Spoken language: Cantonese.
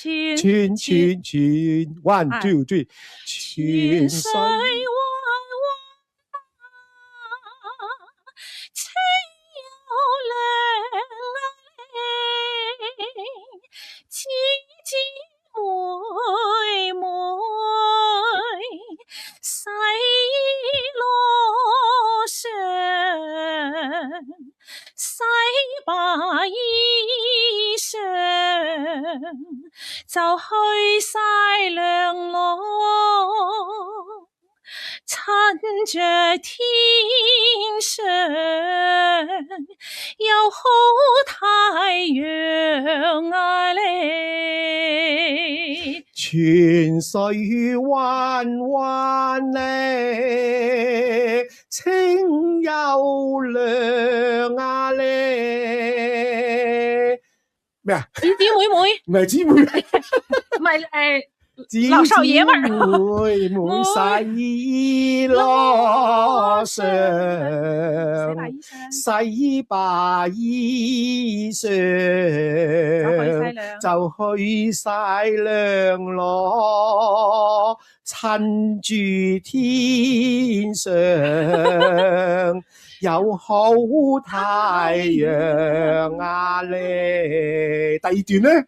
串，one two three，泉水彎彎，清又涼枝枝妹妹，洗羅裳，洗罷衣裳，就去曬涼咯。趁着天上有好太陽啊嘞，泉水彎彎嘞，清又涼啊嘞。咩啊？姊姊妹妹唔係姊妹，唔係劉少爺們妹妹洗羅裳，洗罷衣裳，就去曬涼咯。趁住天上有好太陽啊咧。第二段咧。